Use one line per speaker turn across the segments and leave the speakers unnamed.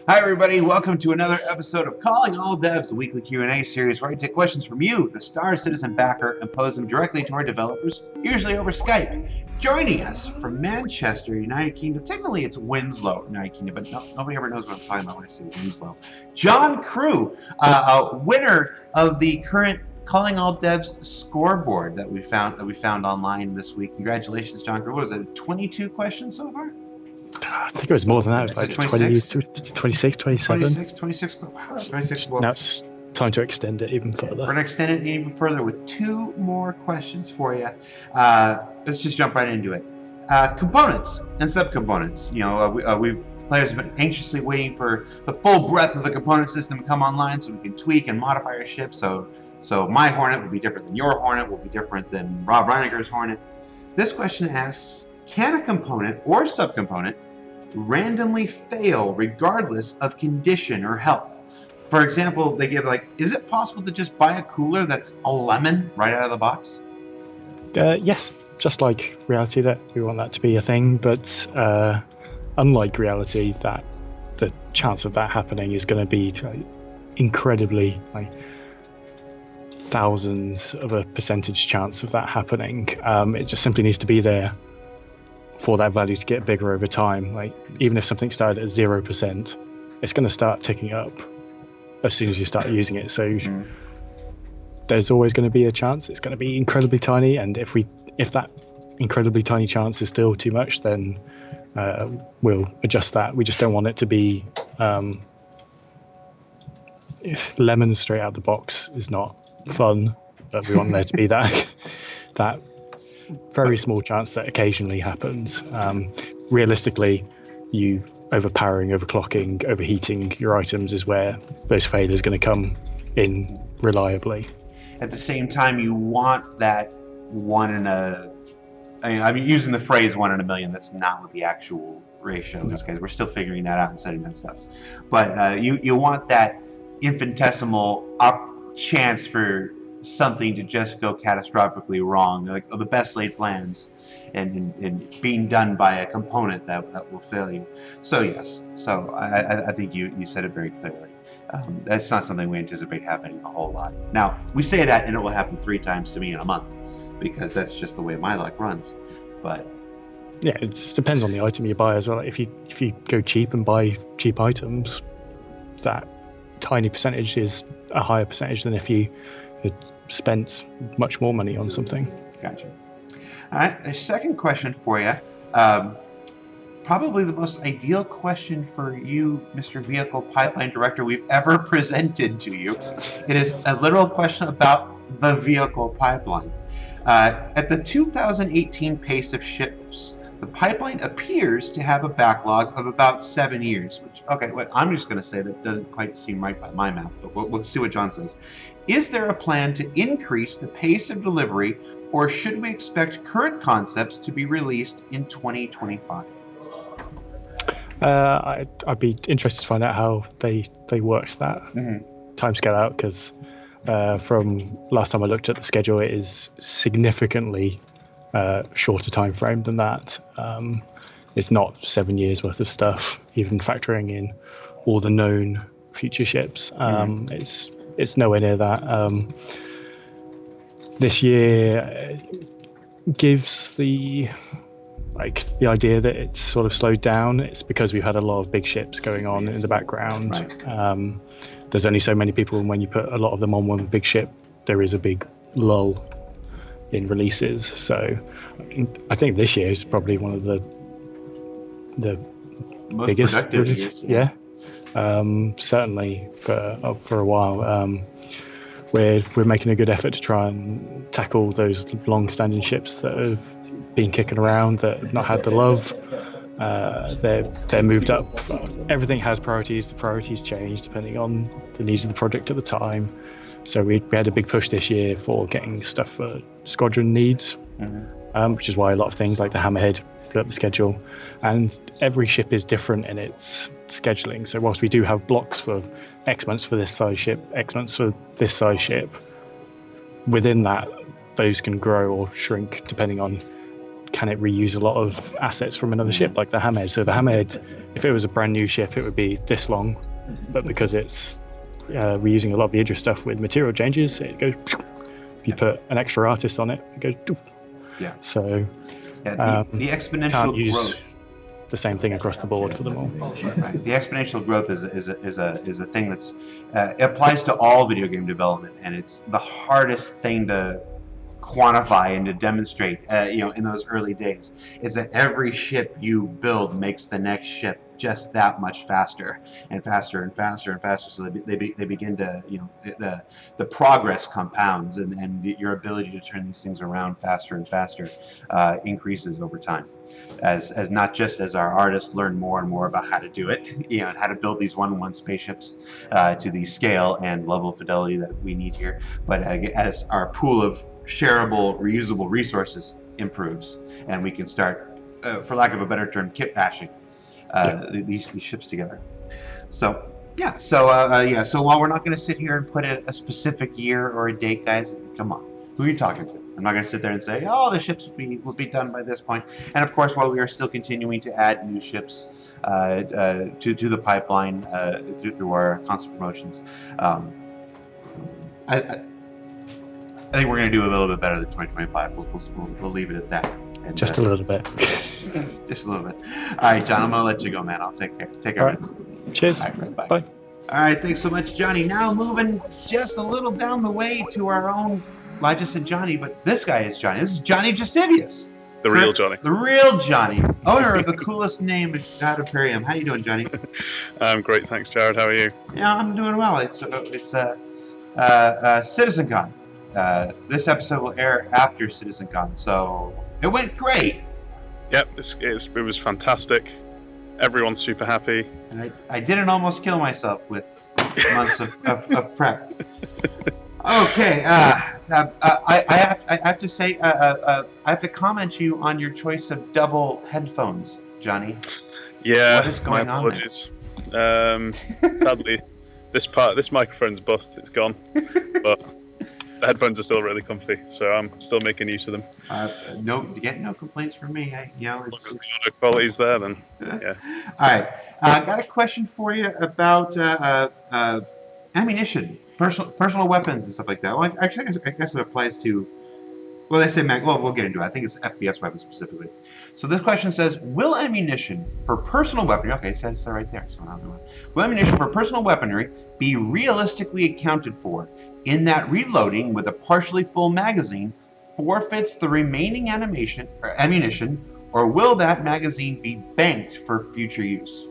Hi, everybody. Welcome to another episode of Calling All Devs, the weekly Q&A series where I take questions from you, the Star Citizen backer, and pose them directly to our developers, usually over Skype. Joining us from Manchester, United Kingdom, technically it's Winslow, United Kingdom, but nobody ever knows what I'm talking about when I say Winslow. John Crew, winner of the current Calling All Devs scoreboard that we found online this week. Congratulations, John Crew. What was it, 22 questions so far?
I think it was more than that. It was like 26, 27.
26. Wow, 26. Well,
now it's time to extend it even further.
We're going to extend it even further with two more questions for you. Let's just jump right into it. Components and subcomponents. Players have been anxiously waiting for the full breadth of the component system to come online so we can tweak and modify our ship. So my Hornet will be different than your Hornet, will be different than Rob Reiniger's Hornet. This question asks, can a component or subcomponent randomly fail regardless of condition or health? For example, they give is it possible to just buy a cooler that's a lemon right out of the box?
Yes, just like reality, that we want that to be a thing, but unlike reality, that the chance of that happening is going to be incredibly thousands of a percentage chance of that happening. It just simply needs to be there for that value to get bigger over time. Even if something started at 0%, it's going to start ticking up as soon as you start using it. So there's always going to be a chance. It's going to be incredibly tiny, and if that incredibly tiny chance is still too much, then we'll adjust that. We just don't want it to be lemons straight out the box is not fun, but we want there to be that very small chance that occasionally happens. Realistically, you overpowering, overclocking, overheating your items is where those failures are going to come in reliably.
At the same time, you want that I'm using the phrase 1 in a million. That's not what the actual ratio is, guys. We're still figuring that out and setting that stuff. But you want that infinitesimal chance for something to just go catastrophically wrong, the best laid plans and being done by a component that will fail you. So yes, I think you said it very clearly. That's not something we anticipate happening a whole lot. Now, we say that and it will happen 3 times to me in a month, because that's just the way my luck runs. But
yeah, it depends on the item you buy as well. If you go cheap and buy cheap items, that tiny percentage is a higher percentage than if you had spent much more money on something.
Gotcha. All right, a second question for you. Probably the most ideal question for you, Mr. Vehicle Pipeline Director, we've ever presented to you. It is a literal question about the vehicle pipeline. At the 2018 pace of ships, the pipeline appears to have a backlog of about 7 years, I'm just going to say that doesn't quite seem right by my math, but we'll see what John says. Is there a plan to increase the pace of delivery, or should we expect current concepts to be released in 2025?
I'd be interested to find out how they worked that timescale out, because from last time I looked at the schedule, it is significantly shorter time frame than that. It's not 7 years worth of stuff, even factoring in all the known future ships. It's nowhere near that. This year gives the idea that it's sort of slowed down. It's because we've had a lot of big ships going on in the background. Right. There's only so many people, and when you put a lot of them on one big ship, there is a big lull in releases. So I think this year is probably one of the
most
biggest
productive years.
Yeah. Certainly for a while. We're making a good effort to try and tackle those long-standing ships that have been kicking around, that have not had the love. They're moved up. Everything has priorities. The priorities change depending on the needs of the project at the time. So we had a big push this year for getting stuff for Squadron needs, which is why a lot of things like the Hammerhead flew up the schedule. And every ship is different in its scheduling. So whilst we do have blocks for X months for this size ship, X months for this size ship, within that, those can grow or shrink depending on can it reuse a lot of assets from another ship, like the Hamhead? So the Hamhead, if it was a brand new ship, it would be this long, but because it's reusing a lot of the Idris stuff with material changes, it goes. If you put an extra artist on it, it goes.
Yeah.
So
the exponential
can't use
growth.
the same thing across the board for them all.
Right. The exponential growth is a thing that's it applies to all video game development, and it's the hardest thing to quantify and to demonstrate. In those early days, it's that every ship you build makes the next ship just that much faster and faster and faster and faster. So they begin to the progress compounds, and your ability to turn these things around faster and faster increases over time. As not just as our artists learn more and more about how to do it, and how to build these one-on-one spaceships to the scale and level of fidelity that we need here, but as our pool of shareable, reusable resources improves, and we can start, for lack of a better term, kit bashing these ships together. So so while we're not going to sit here and put a specific year or a date, guys, come on, who are you talking to? I'm not going to sit there and say, oh, the ships will be done by this point. And of course, while we are still continuing to add new ships to the pipeline through our constant promotions, I think we're going to do a little bit better than 2025. We'll leave it at that. And,
just a little bit.
Just a little bit. All right, John, I'm going to let you go, man. I'll take care. Take care.
All right. Cheers.
All right, bye.
Bye.
All right, thanks so much, Johnny. Now moving just a little down the way to our own. Well, I just said Johnny, but this guy is Johnny. This is Johnny Gisevius.
The real Johnny.
The real Johnny. Owner of the coolest name at Imperium. How you doing, Johnny?
I'm great, thanks, Jared. How are you?
Yeah, I'm doing well. It's CitizenCon. This episode will air after CitizenCon, so it went great.
Yep, it was fantastic. Everyone's super happy.
And I didn't almost kill myself with months of prep. Okay, I have to say, I have to comment you on your choice of double headphones, Johnny.
Yeah,
what is going
my apologies. Sadly, this microphone's bust. It's gone, but the headphones are still really comfy, so I'm still making use of them.
No complaints from me.
As the quality's there, then yeah.
All right, got a question for you about ammunition. Personal weapons and stuff like that. Well, actually, I guess it applies to. Well, they say well, we'll get into it. I think it's FPS weapons specifically. So this question says, will ammunition for personal weaponry? Okay, it says right there. So will ammunition for personal weaponry be realistically accounted for in that reloading with a partially full magazine forfeits the remaining ammunition, or will that magazine be banked for future use?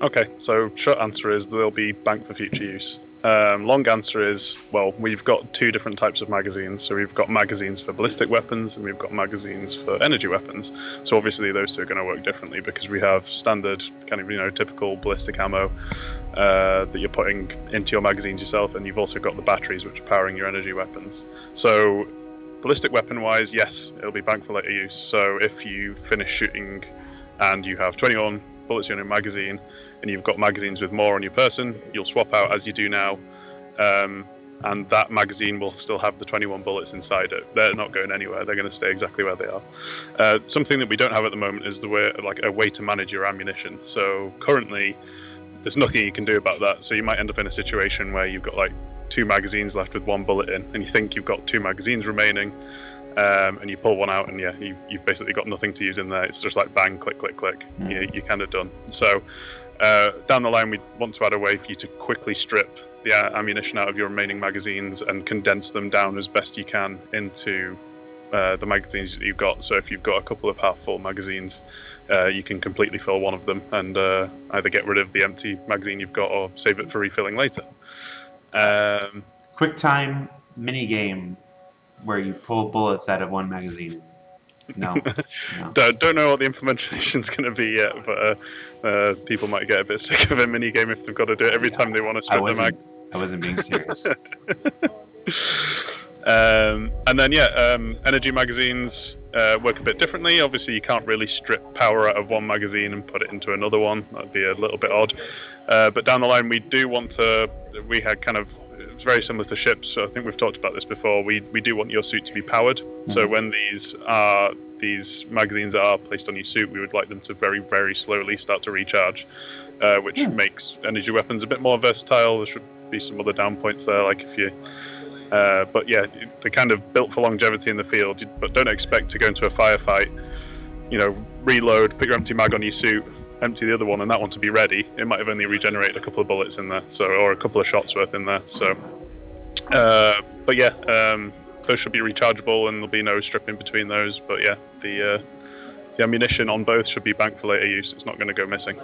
Okay, so short answer is they'll be banked for future use. Long answer is, well, we've got two different types of magazines. So we've got magazines for ballistic weapons and we've got magazines for energy weapons. So obviously those two are going to work differently because we have standard kind of, typical ballistic ammo that you're putting into your magazines yourself, and you've also got the batteries which are powering your energy weapons. So ballistic weapon wise, yes, it'll be banked for later use. So if you finish shooting and you have 21 bullets in your magazine, and you've got magazines with more on your person, you'll swap out as you do now, and that magazine will still have the 21 bullets inside it. They're not going anywhere. They're going to stay exactly where they are. Something that we don't have at the moment is a way to manage your ammunition. So currently, there's nothing you can do about that. So you might end up in a situation where you've got like 2 magazines left with 1 bullet in, and you think you've got 2 magazines remaining, and you pull one out, and you've basically got nothing to use in there. It's just like bang, click, click, click. You're kind of done. So down the line, we want to add a way for you to quickly strip the ammunition out of your remaining magazines and condense them down as best you can into the magazines that you've got. So if you've got a couple of half-full magazines, you can completely fill one of them and either get rid of the empty magazine you've got or save it for refilling later.
Quick time mini game where you pull bullets out of one magazine. No.
Don't know what the implementation's going to be yet, but people might get a bit sick of a mini game if they've got to do it every time they want to strip the mag.
I wasn't being serious.
And then energy magazines work a bit differently. Obviously, you can't really strip power out of one magazine and put it into another one. That'd be a little bit odd. But down the line, we do want to. We had kind of. It's very similar to ships. So I think we've talked about this before. We do want your suit to be powered. Mm-hmm. So when these these magazines that are placed on your suit, we would like them to very, very slowly start to recharge, which makes energy weapons a bit more versatile. There should be some other down points there, like if you... but yeah, they're kind of built for longevity in the field, but don't expect to go into a firefight, reload, put your empty mag on your suit, empty the other one, and that one to be ready. It might have only regenerated a couple of bullets in there, or a couple of shots worth in there. So, but yeah, those should be rechargeable, and there'll be no stripping between those. But yeah, the ammunition on both should be banked for later use. It's not going to go missing.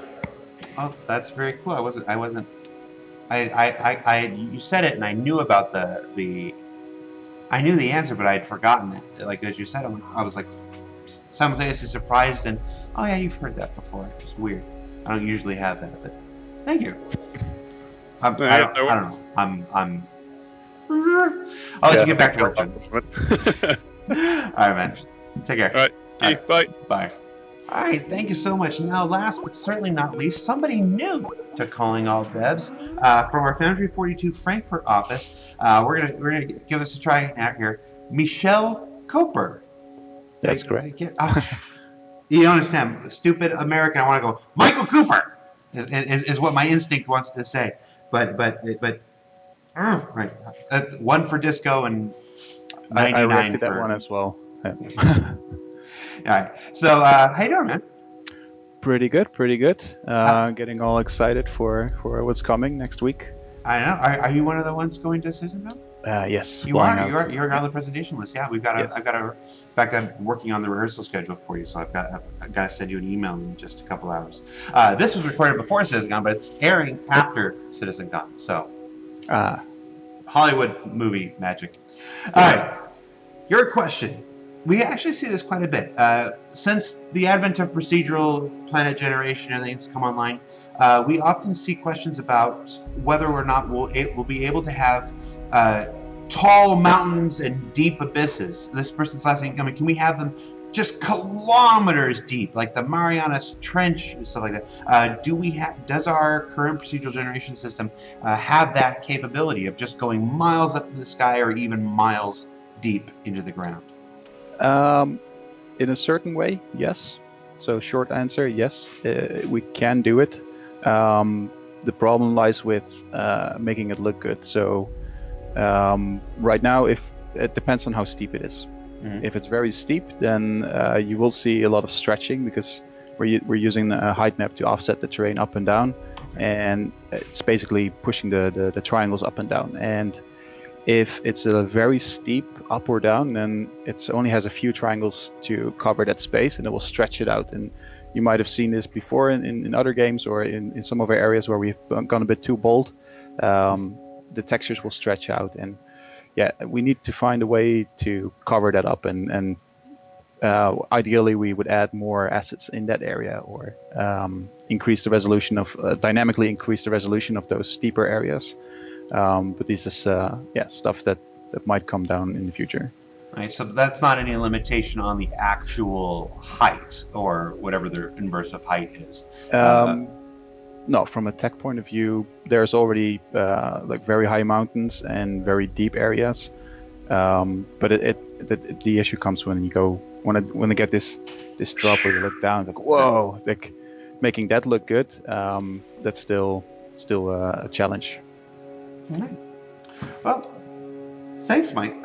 Oh, that's very cool. You said it, and I knew about I knew the answer, but I had forgotten it. Like as you said, I was like simultaneously surprised and, oh yeah, you've heard that before. It's weird. I don't usually have that, but thank you. I don't know. I'll let you get back to work, Jim. All right, man. Take care.
All right. Bye.
Bye. All right, thank you so much. Now, last but certainly not least, somebody new to Calling All Devs from our Foundry 42 Frankfurt office. We're gonna give us a try out here. Michelle Coper.
That's correct.
You don't understand. Stupid American. I want to go Michael Cooper is what my instinct wants to say. But right. One for disco and 99
I reacted
for
that one as well.
All right. So, how you doing, man?
Pretty good. Getting all excited for what's coming next week.
I know. Are you one of the ones going to CitizenCon?
Yes.
You are. You're on the presentation list. Yeah, we've got.
Yes.
I've got a. In fact, I'm working on the rehearsal schedule for you, so I've got to send you an email in just a couple hours. This was recorded before CitizenCon, but it's airing after CitizenCon. So, Hollywood movie magic. All right. Your question. We actually see this quite a bit. Since the advent of procedural planet generation and things come online, we often see questions about whether or not we'll be able to have tall mountains and deep abysses. This person's asking, can we have them just kilometers deep, like the Marianas Trench and stuff like that? Does our current procedural generation system have that capability of just going miles up in the sky or even miles deep into the ground?
In a certain way, yes. So short answer, yes, we can do it. The problem lies with making it look good. So right now, if it depends on how steep it is. Mm-hmm. If it's very steep, then you will see a lot of stretching because we're using a height map to offset the terrain up and down, and it's basically pushing the triangles up and down. And if it's a very steep up or down, then it only has a few triangles to cover that space, and it will stretch it out. And you might have seen this before in other games or in some of our areas where we've gone a bit too bold. The textures will stretch out, and yeah, we need to find a way to cover that up. And ideally, we would add more assets in that area, or increase the resolution of dynamically increase the resolution of those steeper areas. But this is stuff that might come down in the future.
Right, so that's not any limitation on the actual height or whatever the inverse of height is.
No, from a tech point of view, there's already like very high mountains and very deep areas. But the issue comes when you go when I get this drop where you look down, it's like whoa, like making that look good. That's still a challenge.
All right. Well, thanks, Mike.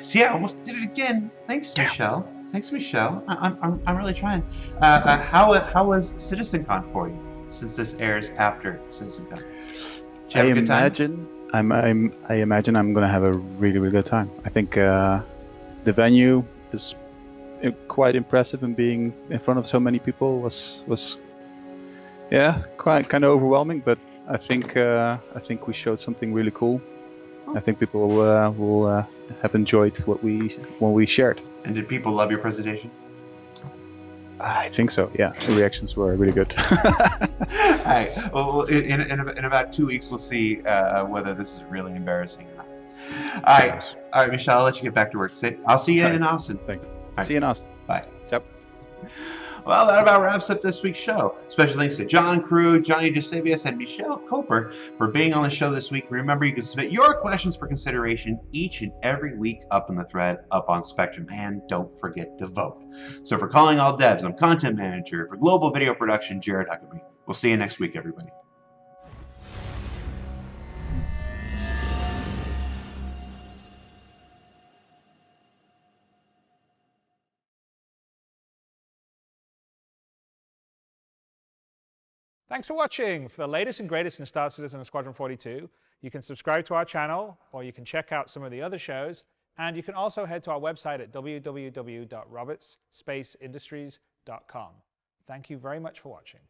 See, I almost did it again. Thanks, Michelle. Thanks, Michelle. I'm really trying. How was CitizenCon for you since this airs after CitizenCon? Did you have a good time?
I imagine I'm gonna have a really, really good time. I think the venue is quite impressive, and being in front of so many people was quite kind of overwhelming, but I think we showed something really cool. I think people will have enjoyed what we shared.
And did people love your presentation?
I think so. Yeah, the reactions were really good.
All right. Well, in about 2 weeks, we'll see whether this is really embarrassing or not. All right, Michelle. I'll let you get back to work. I'll see you in Austin.
Thanks.
Right.
See you in Austin.
Bye.
Yep.
Well, that about wraps up this week's show. Special thanks to John Crew, Johnny DeSavius, and Michelle Coper for being on the show this week. Remember, you can submit your questions for consideration each and every week up in the thread, up on Spectrum, and don't forget to vote. So for Calling All Devs, I'm Content Manager. For Global Video Production, Jared Huckabee. We'll see you next week, everybody.
Thanks for watching. For the latest and greatest in Star Citizen and Squadron 42, you can subscribe to our channel, or you can check out some of the other shows, and you can also head to our website at www.robertsspaceindustries.com. Thank you very much for watching.